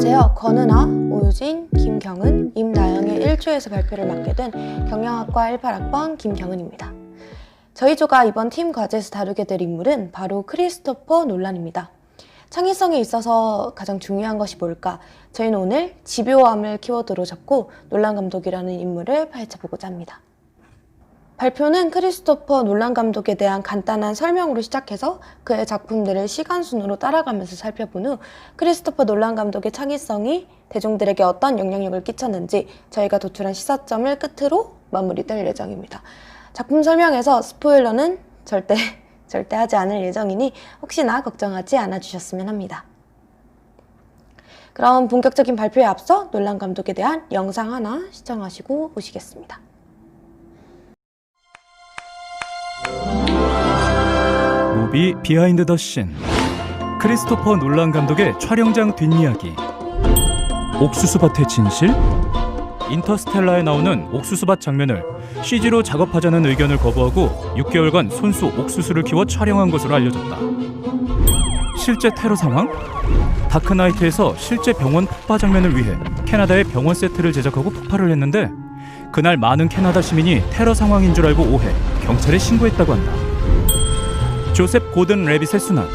안녕하세요. 권은하, 오유진, 김경은, 임나영의 1조에서 발표를 맡게 된 경영학과 18학번 김경은입니다. 저희 조가 이번 팀 과제에서 다루게 될 인물은 바로 크리스토퍼 놀란입니다. 창의성에 있어서 가장 중요한 것이 뭘까? 저희는 오늘 집요함을 키워드로 잡고 놀란 감독이라는 인물을 파헤쳐보고자 합니다. 발표는 크리스토퍼 놀란 감독에 대한 간단한 설명으로 시작해서 그의 작품들을 시간순으로 따라가면서 살펴본 후 크리스토퍼 놀란 감독의 창의성이 대중들에게 어떤 영향력을 끼쳤는지 저희가 도출한 시사점을 끝으로 마무리될 예정입니다. 작품 설명에서 스포일러는 절대 하지 않을 예정이니 혹시나 걱정하지 않아 주셨으면 합니다. 그럼 본격적인 발표에 앞서 놀란 감독에 대한 영상 하나 시청하시고 오시겠습니다. 무비 비하인드 더 씬, 크리스토퍼 놀란 감독의 촬영장 뒷이야기. 옥수수밭의 진실? 인터스텔라에 나오는 옥수수밭 장면을 CG로 작업하자는 의견을 거부하고 6개월간 손수 옥수수를 키워 촬영한 것으로 알려졌다. 실제 테러 상황? 다크나이트에서 실제 병원 폭파 장면을 위해 캐나다의 병원 세트를 제작하고 폭발을 했는데 그날 많은 캐나다 시민이 테러 상황인 줄 알고 오해, 경찰에 신고했다고 한다. 조셉 고든 레빗의 순환.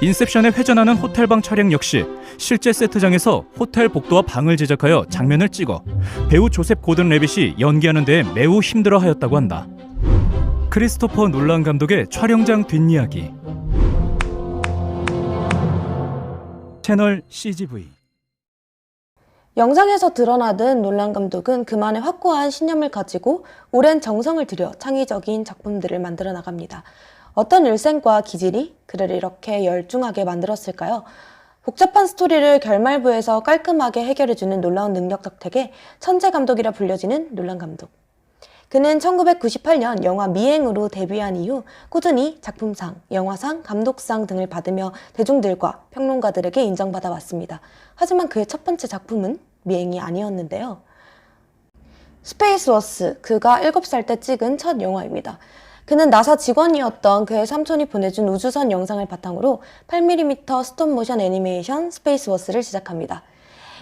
인셉션에 회전하는 호텔방 촬영 역시 실제 세트장에서 호텔 복도와 방을 제작하여 장면을 찍어 배우 조셉 고든 레빗이 연기하는 데 매우 힘들어하였다고 한다. 크리스토퍼 놀란 감독의 촬영장 뒷이야기. 채널 CGV. 영상에서 드러나듯 놀란 감독은 그만의 확고한 신념을 가지고 오랜 정성을 들여 창의적인 작품들을 만들어 나갑니다. 어떤 일생과 기질이 그를 이렇게 열중하게 만들었을까요? 복잡한 스토리를 결말부에서 깔끔하게 해결해주는 놀라운 능력 덕택에 천재 감독이라 불려지는 놀란 감독. 그는 1998년 영화 미행으로 데뷔한 이후 꾸준히 작품상, 영화상, 감독상 등을 받으며 대중들과 평론가들에게 인정받아 왔습니다. 하지만 그의 첫 번째 작품은 미행이 아니었는데요. 스페이스 워스, 그가 7살 때 찍은 첫 영화입니다. 그는 나사 직원이었던 그의 삼촌이 보내준 우주선 영상을 바탕으로 8mm 스톱모션 애니메이션 스페이스 워스를 제작합니다.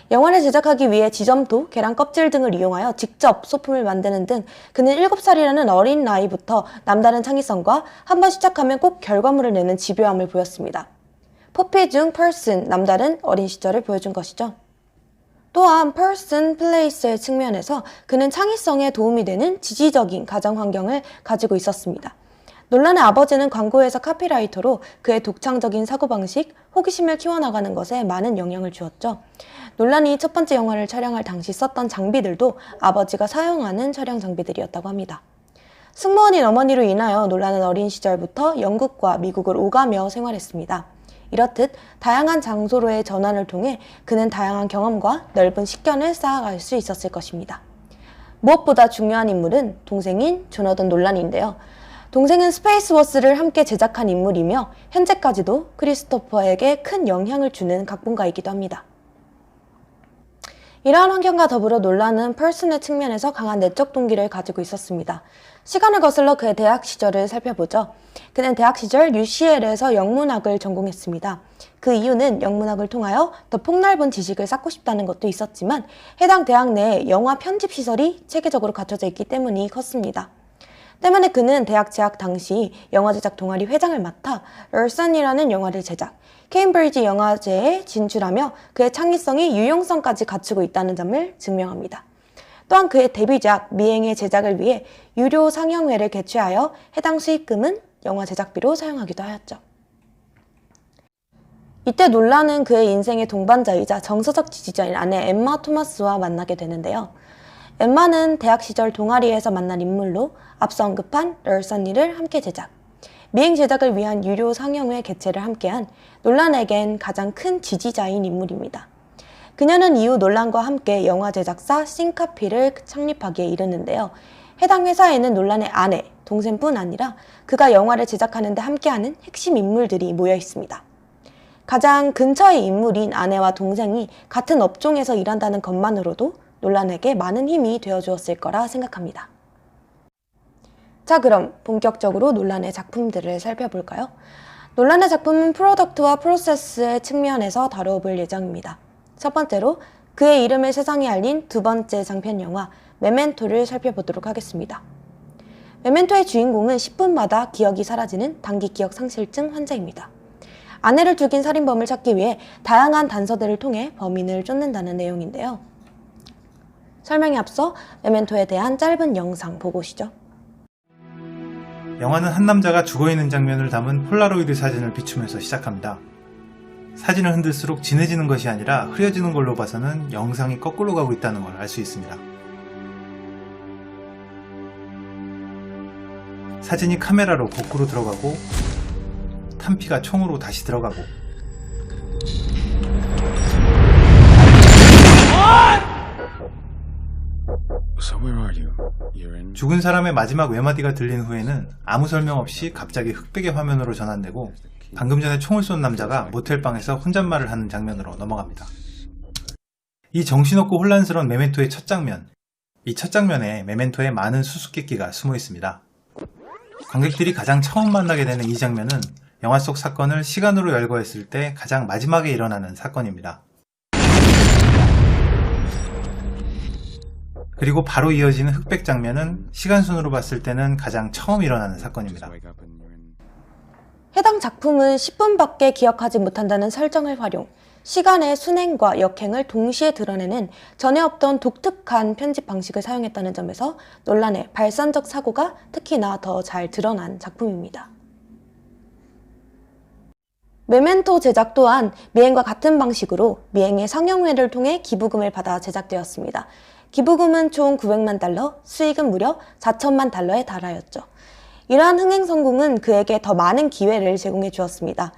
영화를 제작하기 위해 지점토, 계란 껍질 등을 이용하여 직접 소품을 만드는 등 그는 7살이라는 어린 나이부터 남다른 창의성과 한번 시작하면 꼭 결과물을 내는 집요함을 보였습니다. 포피 중 person, 남다른 어린 시절을 보여준 것이죠. 또한 person, place의 측면에서 그는 창의성에 도움이 되는 지지적인 가정 환경을 가지고 있었습니다. 놀란의 아버지는 광고회사 카피라이터로 그의 독창적인 사고방식, 호기심을 키워나가는 것에 많은 영향을 주었죠. 놀란이 첫 번째 영화를 촬영할 당시 썼던 장비들도 아버지가 사용하는 촬영 장비들이었다고 합니다. 승무원인 어머니로 인하여 놀란은 어린 시절부터 영국과 미국을 오가며 생활했습니다. 이렇듯 다양한 장소로의 전환을 통해 그는 다양한 경험과 넓은 식견을 쌓아갈 수 있었을 것입니다. 무엇보다 중요한 인물은 동생인 조너던 놀란인데요. 동생은 스페이스 워스를 함께 제작한 인물이며 현재까지도 크리스토퍼에게 큰 영향을 주는 각본가이기도 합니다. 이러한 환경과 더불어 놀란은 person의 측면에서 강한 내적 동기를 가지고 있었습니다. 시간을 거슬러 그의 대학 시절을 살펴보죠. 그는 대학 시절 UCL에서 영문학을 전공했습니다. 그 이유는 영문학을 통하여 더 폭넓은 지식을 쌓고 싶다는 것도 있었지만 해당 대학 내에 영화 편집 시설이 체계적으로 갖춰져 있기 때문이 컸습니다. 때문에 그는 대학 재학 당시 영화 제작 동아리 회장을 맡아 얼선이라는 영화를 제작, 케임브리지 영화제에 진출하며 그의 창의성이 유용성까지 갖추고 있다는 점을 증명합니다. 또한 그의 데뷔작 미행의 제작을 위해 유료 상영회를 개최하여 해당 수익금은 영화 제작비로 사용하기도 하였죠. 이때 놀란은 그의 인생의 동반자이자 정서적 지지자인 아내 엠마 토마스와 만나게 되는데요. 엠마는 대학 시절 동아리에서 만난 인물로 앞서 언급한 얼선이를 함께 제작, 미행 제작을 위한 유료 상영회 개최를 함께한 놀란에겐 가장 큰 지지자인 인물입니다. 그녀는 이후 놀란과 함께 영화 제작사 싱카피를 창립하기에 이르는데요. 해당 회사에는 놀란의 아내, 동생뿐 아니라 그가 영화를 제작하는 데 함께하는 핵심 인물들이 모여 있습니다. 가장 근처의 인물인 아내와 동생이 같은 업종에서 일한다는 것만으로도 놀란에게 많은 힘이 되어주었을 거라 생각합니다. 자, 그럼 본격적으로 놀란의 작품들을 살펴볼까요? 놀란의 작품은 프로덕트와 프로세스의 측면에서 다뤄볼 예정입니다. 첫 번째로 그의 이름을 세상에 알린 두 번째 장편 영화 메멘토를 살펴보도록 하겠습니다. 메멘토의 주인공은 10분마다 기억이 사라지는 단기 기억 상실증 환자입니다. 아내를 죽인 살인범을 찾기 위해 다양한 단서들을 통해 범인을 쫓는다는 내용인데요. 설명에 앞서 메멘토에 대한 짧은 영상 보고 오시죠. 영화는 한 남자가 죽어있는 장면을 담은 폴라로이드 사진을 비추면서 시작합니다. 사진을 흔들수록 진해지는 것이 아니라 흐려지는 걸로 봐서는 영상이 거꾸로 가고 있다는 걸 알 수 있습니다. 사진이 카메라로 거꾸로 들어가고 탄피가 총으로 다시 들어가고 죽은 사람의 마지막 외마디가 들린 후에는 아무 설명 없이 갑자기 흑백의 화면으로 전환되고 방금 전에 총을 쏜 남자가 모텔방에서 혼잣말을 하는 장면으로 넘어갑니다. 이 정신없고 혼란스러운 메멘토의 첫 장면, 이 첫 장면에 메멘토의 많은 수수께끼가 숨어 있습니다. 관객들이 가장 처음 만나게 되는 이 장면은 영화 속 사건을 시간으로 열거했을 때 가장 마지막에 일어나는 사건입니다. 그리고 바로 이어지는 흑백 장면은 시간순으로 봤을 때는 가장 처음 일어나는 사건입니다. 해당 작품은 10분밖에 기억하지 못한다는 설정을 활용, 시간의 순행과 역행을 동시에 드러내는 전에 없던 독특한 편집 방식을 사용했다는 점에서 논란의 발산적 사고가 특히나 더 잘 드러난 작품입니다. 메멘토 제작 또한 미행과 같은 방식으로 미행의 상영회를 통해 기부금을 받아 제작되었습니다. 기부금은 총 900만 달러, 수익은 무려 4천만 달러에 달하였죠. 이러한 흥행 성공은 그에게 더 많은 기회를 제공해 주었습니다.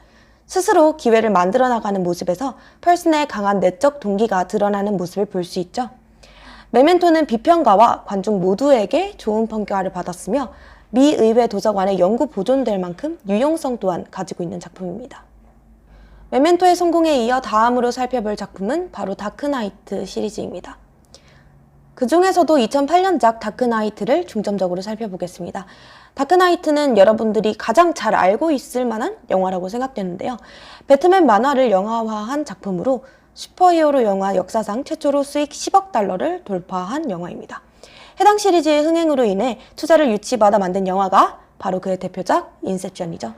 스스로 기회를 만들어 나가는 모습에서 펄슨의 강한 내적 동기가 드러나는 모습을 볼 수 있죠. 메멘토는 비평가와 관중 모두에게 좋은 평가를 받았으며 미 의회 도서관에 영구 보존될 만큼 유용성 또한 가지고 있는 작품입니다. 메멘토의 성공에 이어 다음으로 살펴볼 작품은 바로 다크나이트 시리즈입니다. 그 중에서도 2008년작 다크나이트를 중점적으로 살펴보겠습니다. 다크나이트는 여러분들이 가장 잘 알고 있을 만한 영화라고 생각되는데요. 배트맨 만화를 영화화한 작품으로 슈퍼히어로 영화 역사상 최초로 수익 10억 달러를 돌파한 영화입니다. 해당 시리즈의 흥행으로 인해 투자를 유치받아 만든 영화가 바로 그의 대표작 인셉션이죠.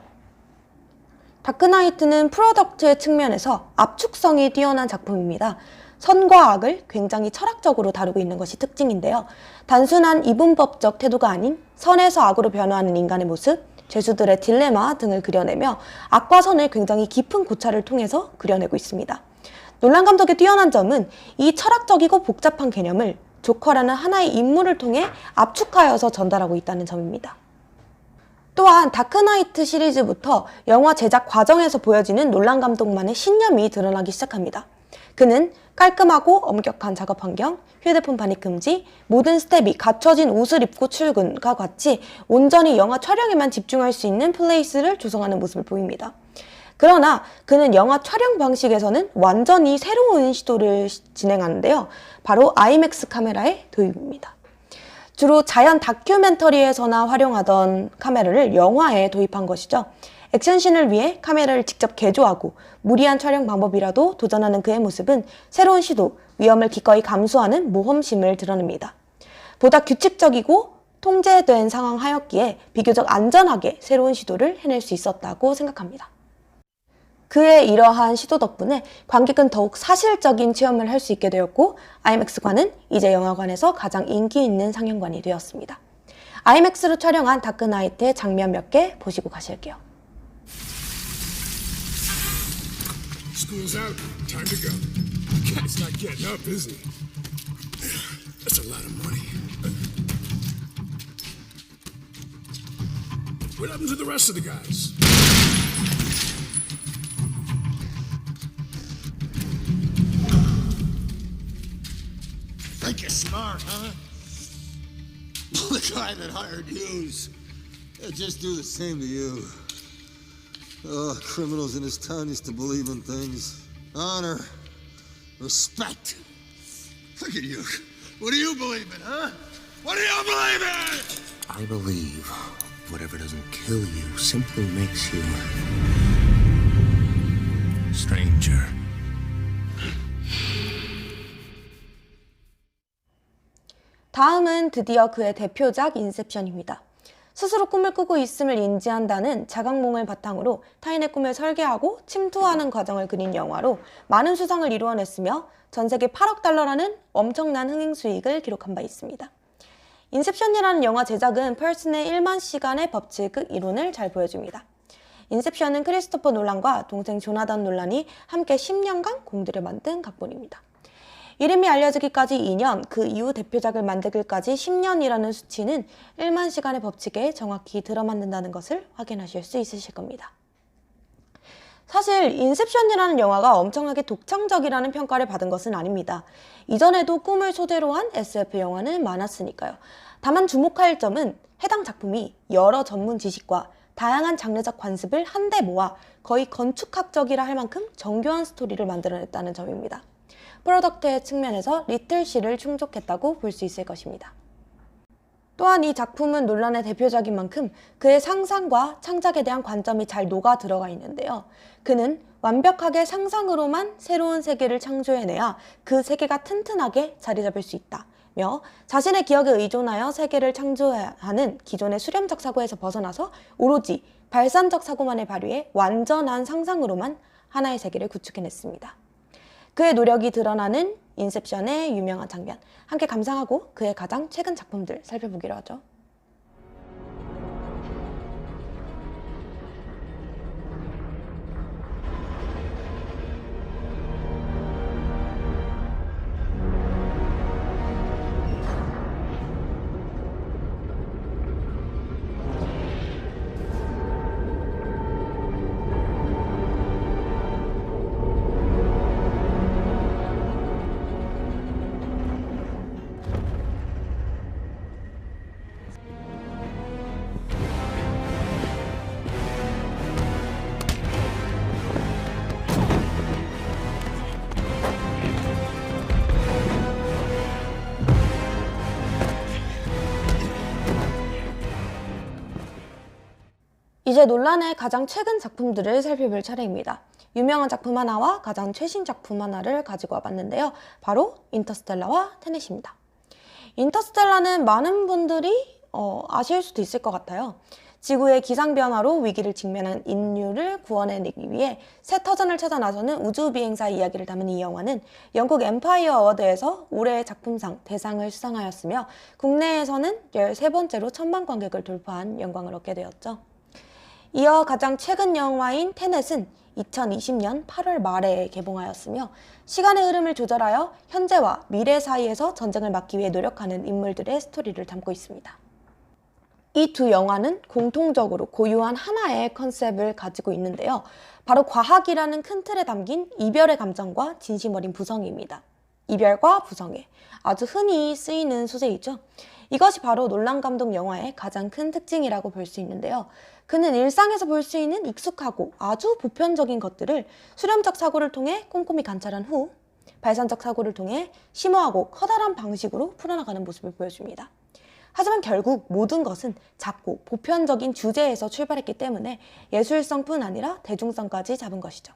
다크나이트는 프로덕트의 측면에서 압축성이 뛰어난 작품입니다. 선과 악을 굉장히 철학적으로 다루고 있는 것이 특징인데요. 단순한 이분법적 태도가 아닌 선에서 악으로 변화하는 인간의 모습, 죄수들의 딜레마 등을 그려내며 악과 선을 굉장히 깊은 고찰을 통해서 그려내고 있습니다. 놀란 감독의 뛰어난 점은 이 철학적이고 복잡한 개념을 조커라는 하나의 인물을 통해 압축하여서 전달하고 있다는 점입니다. 또한 다크나이트 시리즈부터 영화 제작 과정에서 보여지는 놀란 감독만의 신념이 드러나기 시작합니다. 그는 깔끔하고 엄격한 작업 환경, 휴대폰 반입 금지, 모든 스텝이 갖춰진 옷을 입고 출근과 같이 온전히 영화 촬영에만 집중할 수 있는 플레이스를 조성하는 모습을 보입니다. 그러나 그는 영화 촬영 방식에서는 완전히 새로운 시도를 진행하는데요. 바로 아이맥스 카메라의 도입입니다. 주로 자연 다큐멘터리에서나 활용하던 카메라를 영화에 도입한 것이죠. 액션씬을 위해 카메라를 직접 개조하고 무리한 촬영 방법이라도 도전하는 그의 모습은 새로운 시도, 위험을 기꺼이 감수하는 모험심을 드러냅니다. 보다 규칙적이고 통제된 상황 하였기에 비교적 안전하게 새로운 시도를 해낼 수 있었다고 생각합니다. 그의 이러한 시도 덕분에 관객은 더욱 사실적인 체험을 할 수 있게 되었고 아이맥스관은 이제 영화관에서 가장 인기 있는 상영관이 되었습니다. 아이맥스로 촬영한 다크나이트의 장면 몇 개 보시고 가실게요. School's out. Time to go. Cat's not getting up, is he? That's a lot of money. What happened to the rest of the guys? Think you're smart, huh? The guy that hired you's. They'll just do the same to you. Oh, criminals in this town used to believe in things. Honor, respect. Look at you. What do you believe in, huh? What do you believe in? I believe whatever doesn't kill you simply makes you Stranger. 다음은 드디어 그의 대표작 인셉션입니다. 스스로 꿈을 꾸고 있음을 인지한다는 자각몽을 바탕으로 타인의 꿈을 설계하고 침투하는 과정을 그린 영화로 많은 수상을 이루어냈으며 전 세계 8억 달러라는 엄청난 흥행 수익을 기록한 바 있습니다. 인셉션이라는 영화 제작은 펄슨의 1만 시간의 법칙의 이론을 잘 보여줍니다. 인셉션은 크리스토퍼 놀란과 동생 조나단 놀란이 함께 10년간 공들여 만든 각본입니다. 이름이 알려지기까지 2년, 그 이후 대표작을 만들기까지 10년이라는 수치는 1만 시간의 법칙에 정확히 들어맞는다는 것을 확인하실 수 있으실 겁니다. 사실 인셉션이라는 영화가 엄청나게 독창적이라는 평가를 받은 것은 아닙니다. 이전에도 꿈을 소재로 한 SF 영화는 많았으니까요. 다만 주목할 점은 해당 작품이 여러 전문 지식과 다양한 장르적 관습을 한데 모아 거의 건축학적이라 할 만큼 정교한 스토리를 만들어냈다는 점입니다. 프로덕트의 측면에서 리틀시를 충족했다고 볼 수 있을 것입니다. 또한 이 작품은 논란의 대표작인 만큼 그의 상상과 창작에 대한 관점이 잘 녹아 들어가 있는데요. 그는 완벽하게 상상으로만 새로운 세계를 창조해내야 그 세계가 튼튼하게 자리 잡을 수 있다며 자신의 기억에 의존하여 세계를 창조해야 하는 기존의 수렴적 사고에서 벗어나서 오로지 발산적 사고만을 발휘해 완전한 상상으로만 하나의 세계를 구축해냈습니다. 그의 노력이 드러나는 인셉션의 유명한 장면, 함께 감상하고 그의 가장 최근 작품들 살펴보기로 하죠. 이제 논란의 가장 최근 작품들을 살펴볼 차례입니다. 유명한 작품 하나와 가장 최신 작품 하나를 가지고 와봤는데요. 바로 인터스텔라와 테넷입니다. 인터스텔라는 많은 분들이 아실 수도 있을 것 같아요. 지구의 기상변화로 위기를 직면한 인류를 구원해내기 위해 새 터전을 찾아 나서는 우주비행사 이야기를 담은 이 영화는 영국 엠파이어 어워드에서 올해의 작품상 대상을 수상하였으며 국내에서는 13번째로 1000만 관객을 돌파한 영광을 얻게 되었죠. 이어 가장 최근 영화인 테넷은 2020년 8월 말에 개봉하였으며 시간의 흐름을 조절하여 현재와 미래 사이에서 전쟁을 막기 위해 노력하는 인물들의 스토리를 담고 있습니다. 이 두 영화는 공통적으로 고유한 하나의 컨셉을 가지고 있는데요. 바로 과학이라는 큰 틀에 담긴 이별의 감정과 진심 어린 부성애입니다. 이별과 부성애, 아주 흔히 쓰이는 소재이죠. 이것이 바로 놀란 감독 영화의 가장 큰 특징이라고 볼 수 있는데요. 그는 일상에서 볼 수 있는 익숙하고 아주 보편적인 것들을 수렴적 사고를 통해 꼼꼼히 관찰한 후 발산적 사고를 통해 심오하고 커다란 방식으로 풀어나가는 모습을 보여줍니다. 하지만 결국 모든 것은 작고 보편적인 주제에서 출발했기 때문에 예술성뿐 아니라 대중성까지 잡은 것이죠.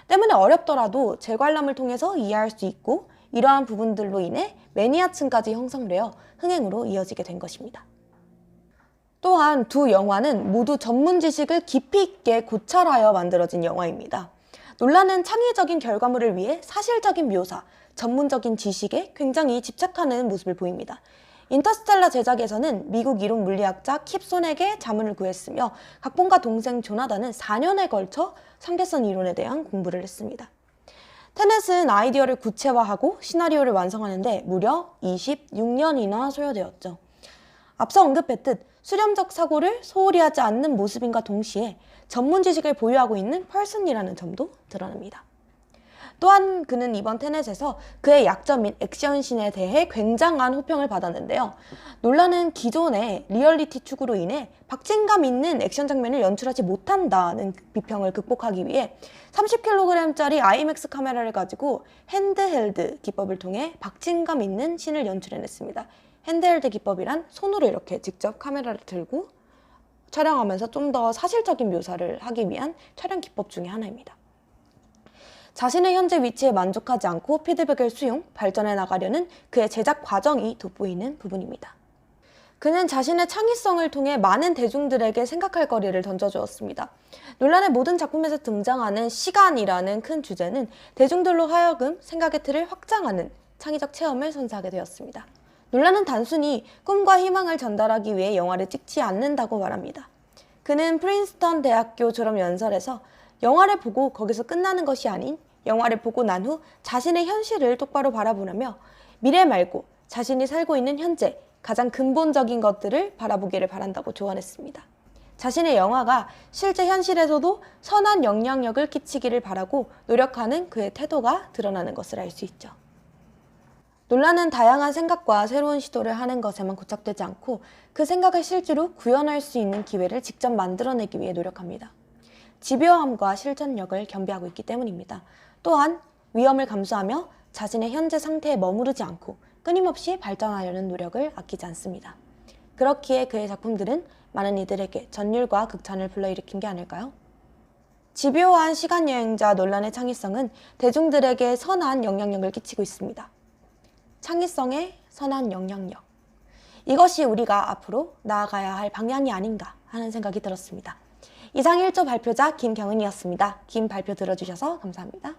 때문에 어렵더라도 재관람을 통해서 이해할 수 있고 이러한 부분들로 인해 매니아층까지 형성되어 흥행으로 이어지게 된 것입니다. 또한 두 영화는 모두 전문 지식을 깊이 있게 고찰하여 만들어진 영화입니다. 논란은 창의적인 결과물을 위해 사실적인 묘사, 전문적인 지식에 굉장히 집착하는 모습을 보입니다. 인터스텔라 제작에서는 미국 이론 물리학자 킵 손에게 자문을 구했으며 각본가 동생 조나단은 4년에 걸쳐 상대성 이론에 대한 공부를 했습니다. 테넷은 아이디어를 구체화하고 시나리오를 완성하는데 무려 26년이나 소요되었죠. 앞서 언급했듯 수렴적 사고를 소홀히 하지 않는 모습인과 동시에 전문 지식을 보유하고 있는 펄슨이라는 점도 드러납니다. 또한 그는 이번 테넷에서 그의 약점인 액션씬에 대해 굉장한 호평을 받았는데요. 논란은 기존의 리얼리티 축으로 인해 박진감 있는 액션 장면을 연출하지 못한다는 비평을 극복하기 위해 30kg짜리 IMAX 카메라를 가지고 핸드헬드 기법을 통해 박진감 있는 씬을 연출해냈습니다. 핸드헬드 기법이란 손으로 이렇게 직접 카메라를 들고 촬영하면서 좀 더 사실적인 묘사를 하기 위한 촬영 기법 중에 하나입니다. 자신의 현재 위치에 만족하지 않고 피드백을 수용, 발전해 나가려는 그의 제작 과정이 돋보이는 부분입니다. 그는 자신의 창의성을 통해 많은 대중들에게 생각할 거리를 던져주었습니다. 논란의 모든 작품에서 등장하는 시간이라는 큰 주제는 대중들로 하여금 생각의 틀을 확장하는 창의적 체험을 선사하게 되었습니다. 논란은 단순히 꿈과 희망을 전달하기 위해 영화를 찍지 않는다고 말합니다. 그는 프린스턴 대학교 졸업 연설에서 영화를 보고 거기서 끝나는 것이 아닌 영화를 보고 난 후 자신의 현실을 똑바로 바라보라며 미래 말고 자신이 살고 있는 현재, 가장 근본적인 것들을 바라보기를 바란다고 조언했습니다. 자신의 영화가 실제 현실에서도 선한 영향력을 끼치기를 바라고 노력하는 그의 태도가 드러나는 것을 알 수 있죠. 논란은 다양한 생각과 새로운 시도를 하는 것에만 고착되지 않고 그 생각을 실제로 구현할 수 있는 기회를 직접 만들어내기 위해 노력합니다. 집요함과 실천력을 겸비하고 있기 때문입니다. 또한 위험을 감수하며 자신의 현재 상태에 머무르지 않고 끊임없이 발전하려는 노력을 아끼지 않습니다. 그렇기에 그의 작품들은 많은 이들에게 전율과 극찬을 불러일으킨 게 아닐까요? 집요한 시간여행자 논란의 창의성은 대중들에게 선한 영향력을 끼치고 있습니다. 창의성의 선한 영향력. 이것이 우리가 앞으로 나아가야 할 방향이 아닌가 하는 생각이 들었습니다. 이상 1조 발표자 김경은이었습니다. 긴 발표 들어주셔서 감사합니다.